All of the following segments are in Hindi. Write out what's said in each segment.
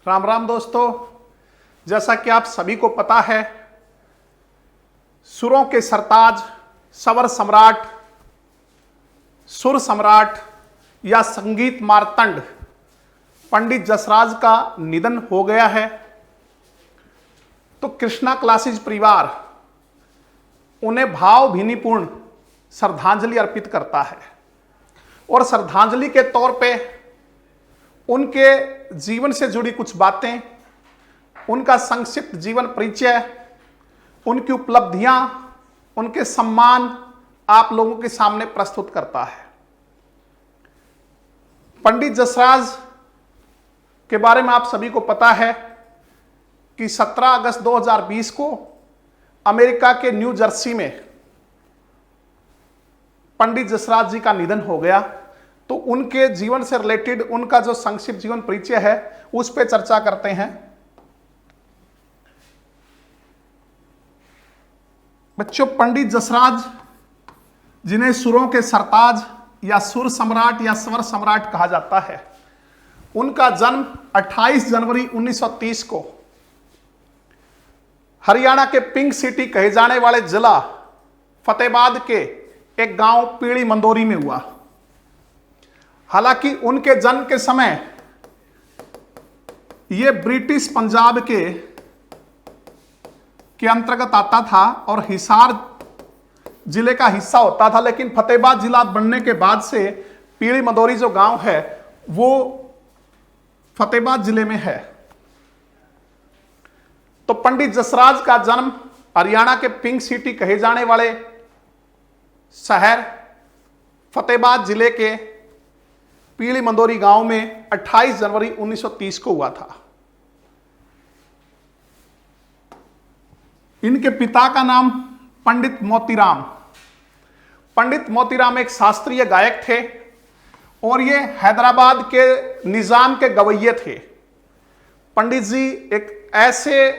राम राम दोस्तों, जैसा कि आप सभी को पता है, सुरों के सरताज, स्वर सम्राट, सुर सम्राट या संगीत मार्तंड पंडित जसराज का निधन हो गया है। तो कृष्णा क्लासेज परिवार उन्हें भावभीनीपूर्ण श्रद्धांजलि अर्पित करता है और श्रद्धांजलि के तौर पे उनके जीवन से जुड़ी कुछ बातें, उनका संक्षिप्त जीवन परिचय, उनकी उपलब्धियां, उनके सम्मान आप लोगों के सामने प्रस्तुत करता है। पंडित जसराज के बारे में आप सभी को पता है कि 17 अगस्त 2020 को अमेरिका के न्यू जर्सी में पंडित जसराज जी का निधन हो गया। तो उनके जीवन से रिलेटेड उनका जो संक्षिप्त जीवन परिचय है उस पर चर्चा करते हैं। बच्चों, पंडित जसराज जिन्हें सुरों के सरताज या सुर सम्राट या स्वर सम्राट कहा जाता है, उनका जन्म 28 जनवरी 1930 को हरियाणा के पिंक सिटी कहे जाने वाले जिला फतेहाबाद के एक गांव पीड़ी मंदोरी में हुआ। हालांकि उनके जन्म के समय यह ब्रिटिश पंजाब के अंतर्गत आता था और हिसार जिले का हिस्सा होता था, लेकिन फतेहाबाद जिला बनने के बाद से पीड़ी मंदोरी जो गांव है वो फतेहाबाद जिले में है। तो पंडित जसराज का जन्म हरियाणा के पिंक सिटी कहे जाने वाले शहर फतेहाबाद जिले के पीड़ी मंदोरी गांव में 28 जनवरी 1930 को हुआ था। इनके पिता का नाम पंडित मोतीराम। पंडित मोतीराम एक शास्त्रीय गायक थे और ये हैदराबाद के निजाम के गवैये थे। पंडित जी एक ऐसे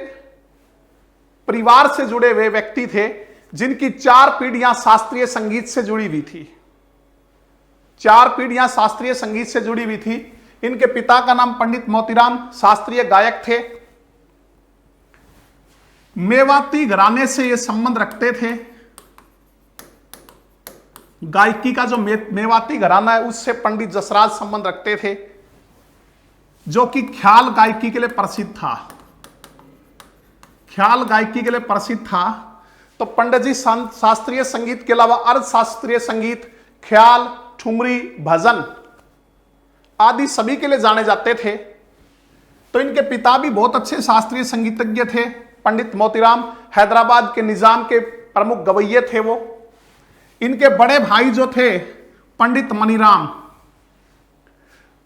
परिवार से जुड़े हुए व्यक्ति थे जिनकी 4 पीढ़ियां शास्त्रीय संगीत से जुड़ी हुई थी। 4 पीढ़ियां शास्त्रीय संगीत से जुड़ी हुई थी। इनके पिता का नाम पंडित मोतीराम शास्त्रीय गायक थे। मेवाती घराने से ये संबंध रखते थे। गायकी का जो मेवाती घराना है उससे पंडित जसराज संबंध रखते थे, जो कि ख्याल गायकी के लिए प्रसिद्ध था। ख्याल गायकी के लिए प्रसिद्ध था। तो पंडित जी शास्त्रीय संगीत के अलावा अर्ध शास्त्रीय संगीत, ख्याल, ठुमरी, भजन आदि सभी के लिए जाने जाते थे। तो इनके पिता भी बहुत अच्छे शास्त्रीय संगीतज्ञ थे। पंडित मोतीराम हैदराबाद के निजाम के प्रमुख गवैये थे वो। इनके बड़े भाई जो थे पंडित मनीराम,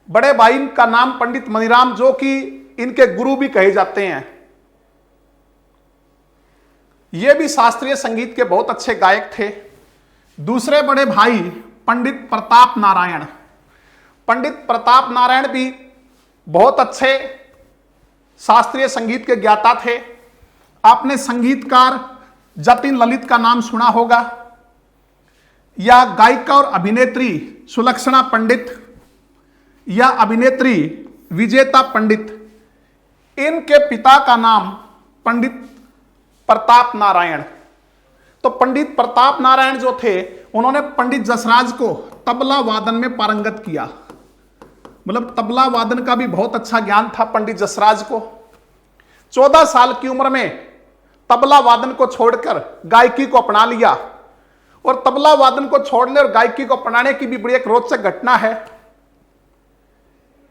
बड़े भाई का नाम पंडित मनीराम, जो कि इनके गुरु भी कहे जाते हैं। ये भी शास्त्रीय संगीत के बहुत अच्छे गायक थे। दूसरे बड़े भाई पंडित प्रताप नारायण। पंडित प्रताप नारायण भी बहुत अच्छे शास्त्रीय संगीत के ज्ञाता थे। आपने संगीतकार जतिन ललित का नाम सुना होगा, या गायिका और अभिनेत्री सुलक्षणा पंडित या अभिनेत्री विजेता पंडित। इनके पिता का नाम पंडित प्रताप नारायण। तो पंडित प्रताप नारायण जो थे उन्होंने पंडित जसराज को तबला वादन में पारंगत किया। मतलब तबला वादन का भी बहुत अच्छा ज्ञान था पंडित जसराज को। 14 साल की उम्र में तबला वादन को छोड़कर गायकी को अपना लिया। और तबला वादन को छोड़ने और गायकी को अपनाने की भी बड़ी एक रोचक घटना है।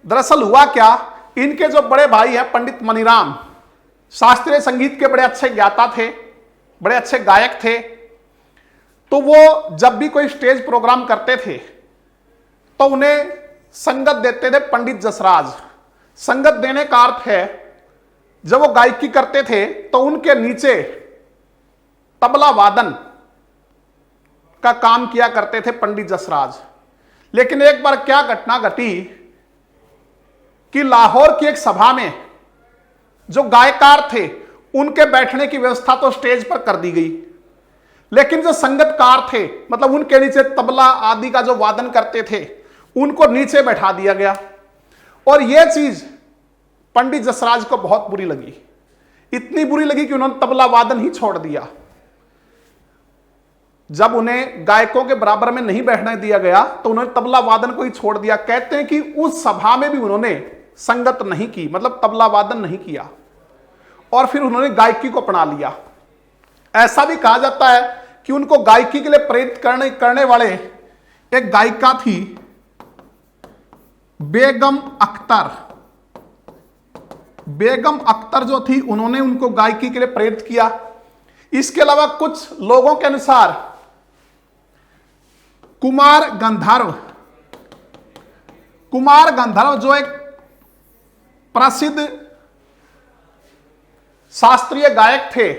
दरअसल हुआ क्या, इनके जो बड़े भाई हैं पंडित मनीराम शास्त्रीय संगीत के बड़े अच्छे ज्ञाता थे, बड़े अच्छे गायक थे। तो वो जब भी कोई स्टेज प्रोग्राम करते थे तो उन्हें संगत देते थे पंडित जसराज। संगत देने का अर्थ है जब वो गायकी करते थे तो उनके नीचे तबला वादन का काम किया करते थे पंडित जसराज। लेकिन एक बार क्या घटना घटी कि लाहौर की एक सभा में जो गायकार थे उनके बैठने की व्यवस्था तो स्टेज पर कर दी गई, लेकिन जो संगतकार थे, मतलब उनके नीचे तबला आदि का जो वादन करते थे, उनको नीचे बैठा दिया गया। और यह चीज पंडित जसराज को बहुत बुरी लगी, इतनी बुरी लगी कि उन्होंने तबला वादन ही छोड़ दिया। जब उन्हें गायकों के बराबर में नहीं बैठने दिया गया तो उन्होंने तबला वादन को ही छोड़ दिया। कहते हैं कि उस सभा में भी उन्होंने संगत नहीं की, मतलब तबला वादन नहीं किया, और फिर उन्होंने गायकी को अपना लिया। ऐसा भी कहा जाता है कि उनको गायकी के लिए प्रेरित करने वाले एक गायिका थी बेगम अख्तर। बेगम अख्तर जो थी, उन्होंने उनको गायकी के लिए प्रेरित किया। इसके अलावा कुछ लोगों के अनुसार कुमार गंधर्व जो एक प्रसिद्ध शास्त्रीय गायक थे,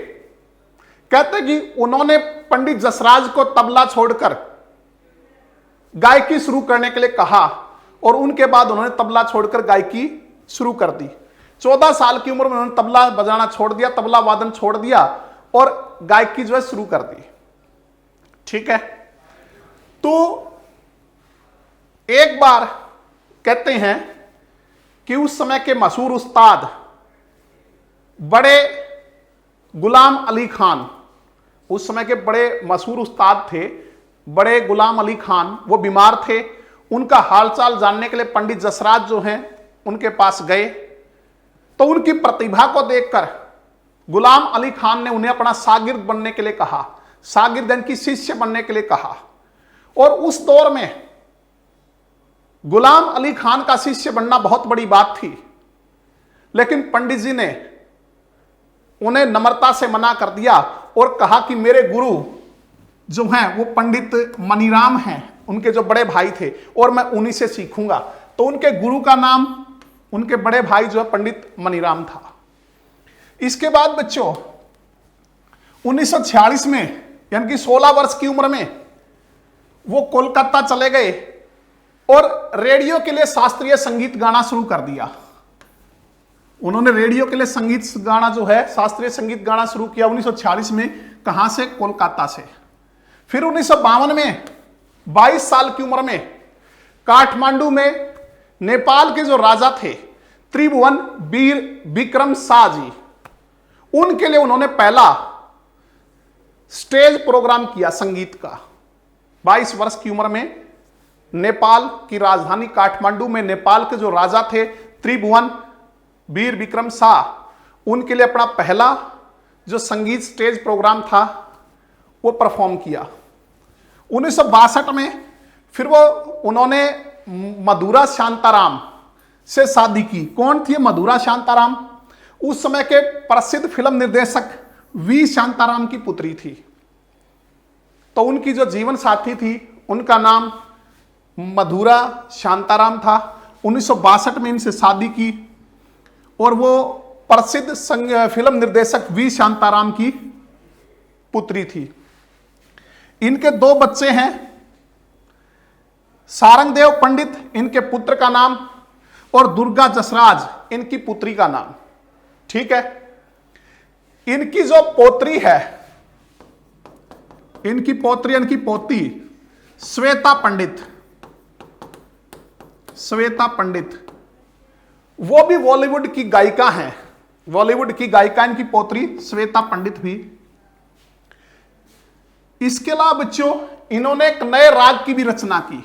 कहते कि उन्होंने पंडित जसराज को तबला छोड़कर गायकी शुरू करने के लिए कहा और उनके बाद उन्होंने तबला छोड़कर गायकी शुरू कर दी। 14 साल की उम्र में उन्होंने तबला बजाना छोड़ दिया, तबला वादन छोड़ दिया और गायकी जो है शुरू कर दी। ठीक है, तो एक बार कहते हैं कि उस समय के मशहूर उस्ताद बड़े गुलाम अली खान, उस समय के बड़े मशहूर उस्ताद थे बड़े गुलाम अली खान, वो बीमार थे। उनका हालचाल जानने के लिए पंडित जसराज जो हैं उनके पास गए, तो उनकी प्रतिभा को देखकर गुलाम अली खान ने उन्हें अपना शागिर्द बनने के लिए कहा, शागिर्द की शिष्य बनने के लिए कहा। और उस दौर में गुलाम अली खान का शिष्य बनना बहुत बड़ी बात थी, लेकिन पंडित जी ने उन्हें नम्रता से मना कर दिया और कहा कि मेरे गुरु जो हैं वो पंडित मनीराम हैं, उनके जो बड़े भाई थे, और मैं उन्हीं से सीखूंगा। तो उनके गुरु का नाम, उनके बड़े भाई जो है पंडित मनीराम था। इसके बाद बच्चों 1946 में, यानी कि 16 वर्ष की उम्र में वो कोलकाता चले गए और रेडियो के लिए शास्त्रीय संगीत गाना शुरू कर दिया। उन्होंने रेडियो के लिए संगीत गाना जो है, शास्त्रीय संगीत गाना शुरू किया 1946 में। कहां से? कोलकाता से। फिर 1952 में 22 साल की उम्र में काठमांडू में नेपाल के जो राजा थे त्रिभुवन वीर विक्रम शाह जी, उनके लिए उन्होंने पहला स्टेज प्रोग्राम किया संगीत का। 22 वर्ष की उम्र में नेपाल की राजधानी काठमांडू में नेपाल के जो राजा थे त्रिभुवन वीर विक्रम शाह, उनके लिए अपना पहला जो संगीत स्टेज प्रोग्राम था वो परफॉर्म किया। 1962 में फिर उन्होंने मधुरा शांताराम से शादी की। कौन थी मधुरा शांताराम? उस समय के प्रसिद्ध फिल्म निर्देशक वी शांताराम की पुत्री थी। तो उनकी जो जीवन साथी थी उनका नाम मधुरा शांताराम था। 1962 में इनसे शादी की और वो प्रसिद्ध फिल्म निर्देशक वी शांताराम की पुत्री थी। इनके 2 बच्चे हैं, सारंगदेव पंडित इनके पुत्र का नाम और दुर्गा जसराज इनकी पुत्री का नाम। ठीक है, इनकी जो पोत्री है, इनकी पोत्री, इनकी पोती श्वेता पंडित, श्वेता पंडित, वो भी बॉलीवुड की गायिका हैं। बॉलीवुड की गायिका इनकी पोत्री श्वेता पंडित भी। इसके अलावा बच्चों इन्होंने एक नए राग की भी रचना की,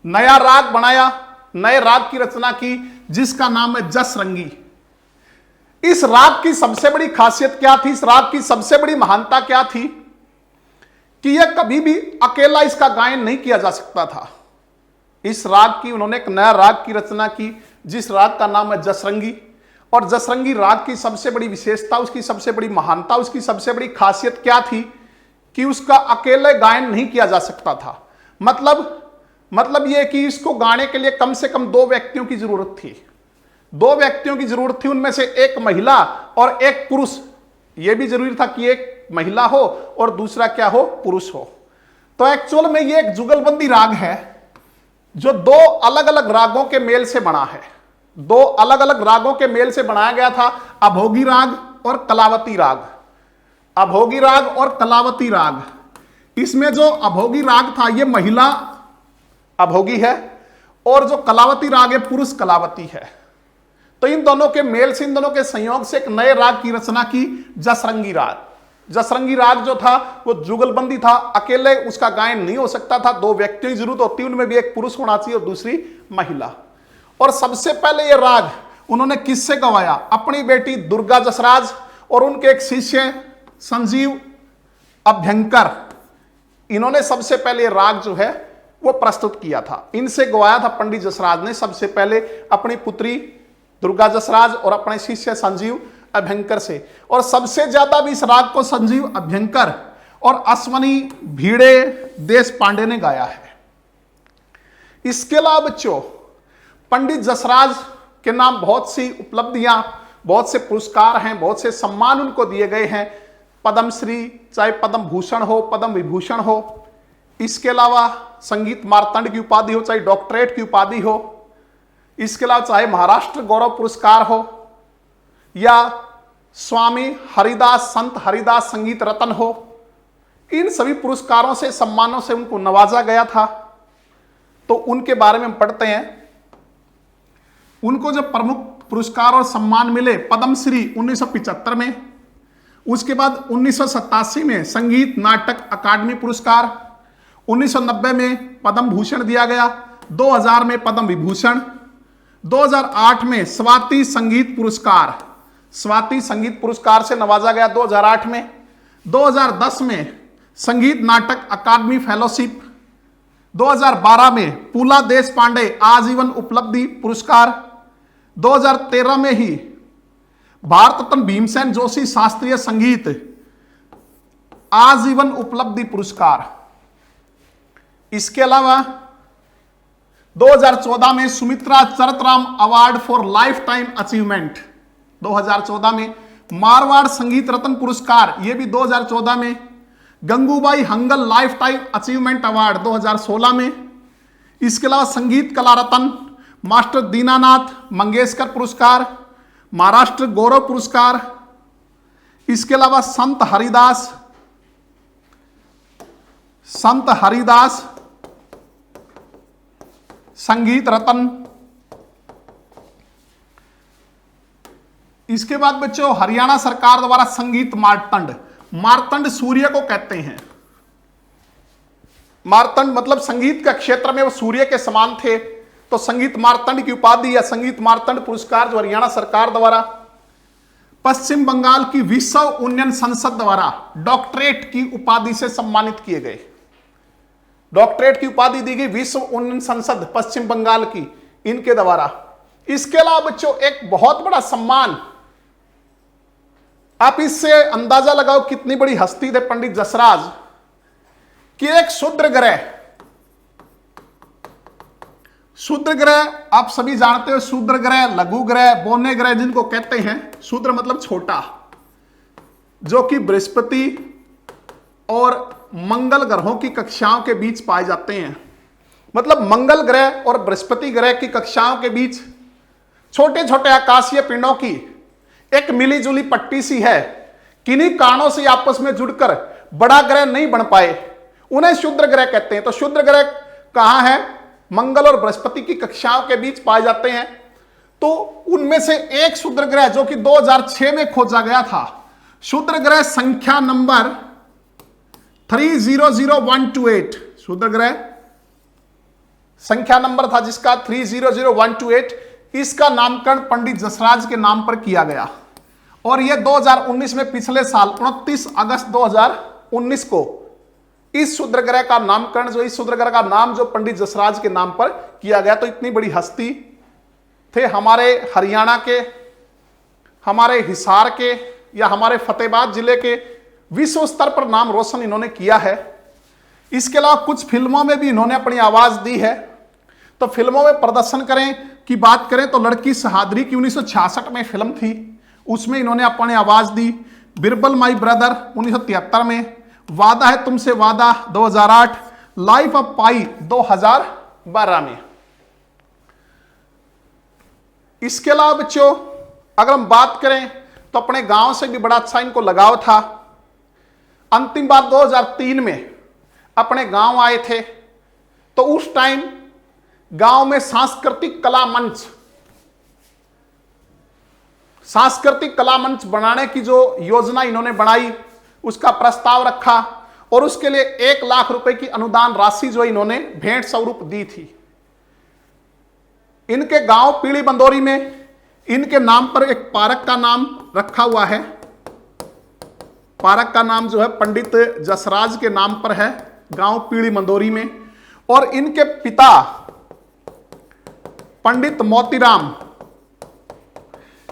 नया राग बनाया, नए राग की रचना की जिसका नाम है जसरंगी। इस राग की सबसे बड़ी खासियत क्या थी? इस राग की सबसे बड़ी महानता क्या थी कि यह कभी भी अकेला इसका गायन नहीं किया जा सकता था। इस राग की उन्होंने एक नया राग की रचना की जिस राग का नाम है जसरंगी। और जसरंगी राग की सबसे बड़ी विशेषता, उसकी सबसे बड़ी महानता, उसकी सबसे बड़ी खासियत क्या थी कि उसका अकेले गायन नहीं किया जा सकता था। मतलब यह कि इसको गाने के लिए कम से कम 2 व्यक्तियों की जरूरत थी। 2 व्यक्तियों की जरूरत थी, उनमें से एक महिला और एक पुरुष। यह भी जरूरी था कि एक महिला हो और दूसरा क्या हो? पुरुष हो। तो एक्चुअल में यह एक जुगलबंदी राग है जो 2 अलग अलग रागों के मेल से बना है। 2 अलग अलग रागों के मेल से बनाया गया था, अभोगी राग और कलावती राग। अभोगी राग और कलावती राग, इसमें जो अभोगी राग था यह महिला अभोगी है और जो कलावती राग है पुरुष कलावती है। तो इन दोनों के मेल से, इन दोनों के संयोग से एक नए राग की रचना की, जसरंगी राग। जसरंगी राग जो था वो जुगलबंदी था, अकेले उसका गायन नहीं हो सकता था, दो व्यक्तियों की जरूरत होती, उनमें भी एक पुरुष होना चाहिए और दूसरी महिला। और सबसे पहले ये राग उन्होंने किससे गवाया? अपनी बेटी दुर्गा जसराज और उनके एक शिष्य संजीव अभ्यंकर, इन्होंने सबसे पहले राग जो है वो प्रस्तुत किया था। इनसे गवाया था पंडित जसराज ने सबसे पहले, अपनी पुत्री दुर्गा जसराज और अपने शिष्य संजीव अभ्यंकर से। और सबसे ज्यादा भी इस राग को संजीव अभ्यंकर और अश्वनी भीड़े देश पांडे ने गाया है। इसके अलावा बच्चों, पंडित जसराज के नाम बहुत सी उपलब्धियां, बहुत से पुरस्कार हैं, बहुत से सम्मान उनको दिए गए हैं। पद्मश्री, चाहे पद्म भूषण हो, पद्म विभूषण हो, इसके अलावा संगीत मार्तंड की उपाधि हो, चाहे डॉक्टरेट की उपाधि हो, इसके अलावा चाहे महाराष्ट्र गौरव पुरस्कार हो या स्वामी हरिदास, संत हरिदास संगीत रत्न हो, इन सभी पुरस्कारों से, सम्मानों से उनको नवाजा गया था। तो उनके बारे में हम पढ़ते हैं। उनको जो प्रमुख पुरस्कार और सम्मान मिले, पद्मश्री 1975 में, उसके बाद 1987 में संगीत नाटक अकादमी पुरस्कार, 1990 में पद्म भूषण दिया गया, 2000 में पद्म विभूषण, 2008 में स्वाति संगीत पुरस्कार, स्वाति संगीत पुरस्कार से नवाजा गया 2008 में, 2010 में संगीत नाटक अकादमी फेलोशिप, 2012 में पूला देश पांडे आजीवन उपलब्धि पुरस्कार, 2013 में ही भारत रत्न भीमसेन जोशी शास्त्रीय संगीत आजीवन उपलब्धि पुरस्कार। इसके अलावा 2014 में Sumitra Charatram award for lifetime achievement, 2014 में मारवाड़ संगीत रत्न पुरस्कार, यह भी 2014 में, Gangubai Hangal life time achievement award 2016 में। इसके अलावा संगीत कला रत्न मास्टर दीनानाथ मंगेशकर पुरस्कार, महाराष्ट्र गौरव पुरस्कार। इसके अलावा संत हरिदास संगीत रत्न। इसके बाद बच्चों, हरियाणा सरकार द्वारा संगीत मार्तंड, मार्तंड सूर्य को कहते हैं। मार्तंड मतलब संगीत के क्षेत्र में वो सूर्य के समान थे, तो संगीत मार्तंड की उपाधि या संगीत मार्तंड पुरस्कार जो हरियाणा सरकार द्वारा, पश्चिम बंगाल की विश्व उन्नयन संसद द्वारा डॉक्टरेट की उपाधि से सम्मानित किए गए। डॉक्टरेट की उपाधि दी गई विश्व उन्नयन संसद पश्चिम बंगाल की, इनके द्वारा। इसके अलावा बच्चों, एक बहुत बड़ा सम्मान, आप इससे अंदाजा लगाओ कितनी बड़ी हस्ती थे पंडित जसराज, कि एक शूद्र ग्रह, आप सभी जानते हो, शूद्र ग्रह, लघु ग्रह, बोने ग्रह जिनको कहते हैं। शूद्र मतलब छोटा, जो कि बृहस्पति और मंगल ग्रहों की कक्षाओं के बीच पाए जाते हैं। मतलब मंगल ग्रह और बृहस्पति ग्रह की कक्षाओं के बीच छोटे छोटे आकाशीय पिंडों की एक मिलीजुली पट्टी सी है। किन्हीं कारणों से आपस में जुड़कर बड़ा ग्रह नहीं बन पाए, उन्हें क्षुद्र ग्रह कहते हैं। तो क्षुद्र ग्रह कहां है? मंगल और बृहस्पति की कक्षाओं के बीच पाए जाते हैं। तो उनमें से एक क्षुद्र ग्रह जो कि 2006 में खोजा गया था, क्षुद्र ग्रह संख्या नंबर 300128, क्षुद्र ग्रह संख्या नंबर था जिसका 300128, इसका नामकरण पंडित जसराज के नाम पर किया गया। और यह 2019 में, पिछले साल 29 अगस्त 2019 को इस क्षुद्र ग्रह का नामकरण, जो इस क्षुद्र ग्रह का नाम जो पंडित जसराज के नाम पर किया गया। तो इतनी बड़ी हस्ती थे हमारे हरियाणा के, हमारे हिसार के या हमारे फतेहाबाद जिले के, विश्व स्तर पर नाम रोशन इन्होंने किया है। इसके अलावा कुछ फिल्मों में भी इन्होंने अपनी आवाज दी है। तो फिल्मों में प्रदर्शन की बात करें तो लड़की सहादरी की 1966 में फिल्म थी, उसमें इन्होंने अपनी आवाज दी। बिरबल माई ब्रदर 1973 में, वादा है तुमसे वादा 2008, लाइफ ऑफ पाई 2012 में। इसके अलावा बच्चों, अगर हम बात करें तो अपने गांव से भी बड़ा अच्छा इनको लगाव था। अंतिम बार 2003 में अपने गांव आए थे, तो उस टाइम गांव में सांस्कृतिक कला मंच सांस्कृतिक कला मंच बनाने की जो योजना इन्होंने बनाई, उसका प्रस्ताव रखा और उसके लिए 1 लाख रुपए की अनुदान राशि जो इन्होंने भेंट स्वरूप दी थी। इनके गांव पीली बंदोरी में इनके नाम पर एक पार्क का नाम रखा हुआ है। पार्क का नाम जो है पंडित जसराज के नाम पर है, गांव पीली बंदोरी में। और इनके पिता पंडित मोतीराम,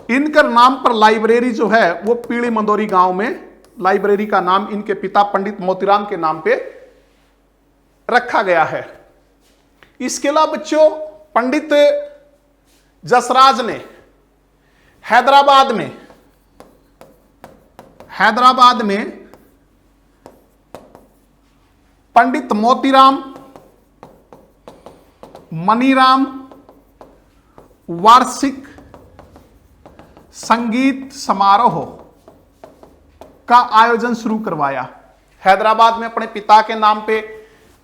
इनके नाम पर लाइब्रेरी जो है वो पीली मंदोरी गांव में लाइब्रेरी का नाम इनके पिता पंडित मोतीराम के नाम पे रखा गया है। इसके अलावा बच्चों, पंडित जसराज ने हैदराबाद में पंडित मोतीराम मनीराम वार्षिक संगीत समारोह का आयोजन शुरू करवाया। हैदराबाद में अपने पिता के नाम पे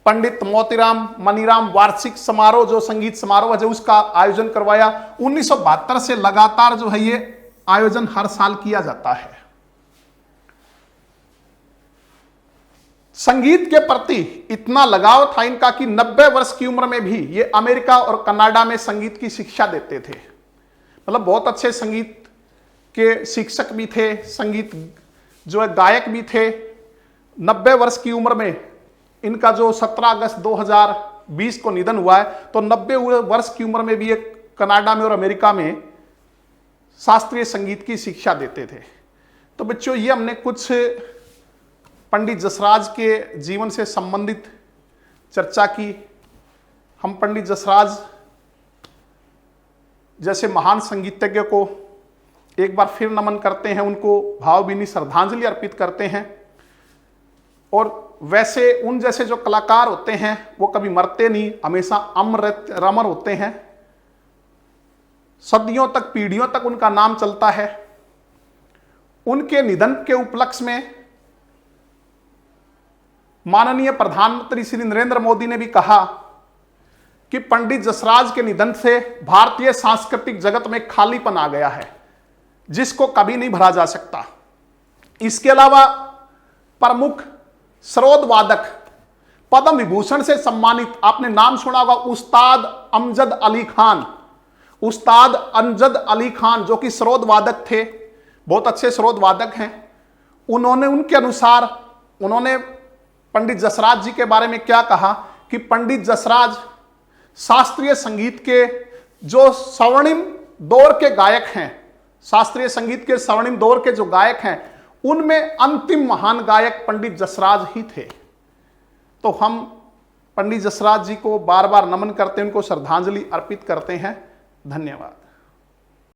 पंडित मोतीराम मनीराम वार्षिक समारोह, जो संगीत समारोह है, उसका आयोजन करवाया। 1972 से लगातार जो है ये आयोजन हर साल किया जाता है। संगीत के प्रति इतना लगाव था इनका कि 90 वर्ष की उम्र में भी ये अमेरिका और कनाडा में संगीत की शिक्षा देते थे। मतलब बहुत अच्छे संगीत के शिक्षक भी थे, संगीत जो है गायक भी थे। 90 वर्ष की उम्र में इनका जो 17 अगस्त 2020 को निधन हुआ है, तो 90 वर्ष की उम्र में भी ये कनाडा में और अमेरिका में शास्त्रीय संगीत की शिक्षा देते थे। तो बच्चों, ये हमने कुछ पंडित जसराज के जीवन से संबंधित चर्चा की। हम पंडित जसराज जैसे महान संगीतज्ञ को एक बार फिर नमन करते हैं, उनको भावभीनी श्रद्धांजलि अर्पित करते हैं। और वैसे उन जैसे जो कलाकार होते हैं वो कभी मरते नहीं, हमेशा अमर होते हैं। सदियों तक, पीढ़ियों तक उनका नाम चलता है। उनके निधन के उपलक्ष्य में माननीय प्रधानमंत्री श्री नरेंद्र मोदी ने भी कहा कि पंडित जसराज के निधन से भारतीय सांस्कृतिक जगत में खालीपन आ गया है, जिसको कभी नहीं भरा जा सकता। इसके अलावा प्रमुख सरोद वादक, पद्म विभूषण से सम्मानित, आपने नाम सुना होगा, उस्ताद अमजद अली खान। उस्ताद अमजद अली खान जो कि सरोद वादक थे, बहुत अच्छे सरोद वादक हैं। उनके अनुसार उन्होंने पंडित जसराज जी के बारे में क्या कहा कि पंडित जसराज शास्त्रीय संगीत के जो स्वर्णिम दौर के गायक हैं, शास्त्रीय संगीत के स्वर्णिम दौर के जो गायक हैं, उनमें अंतिम महान गायक पंडित जसराज ही थे। तो हम पंडित जसराज जी को बार बार नमन करते हैं, उनको श्रद्धांजलि अर्पित करते हैं। धन्यवाद।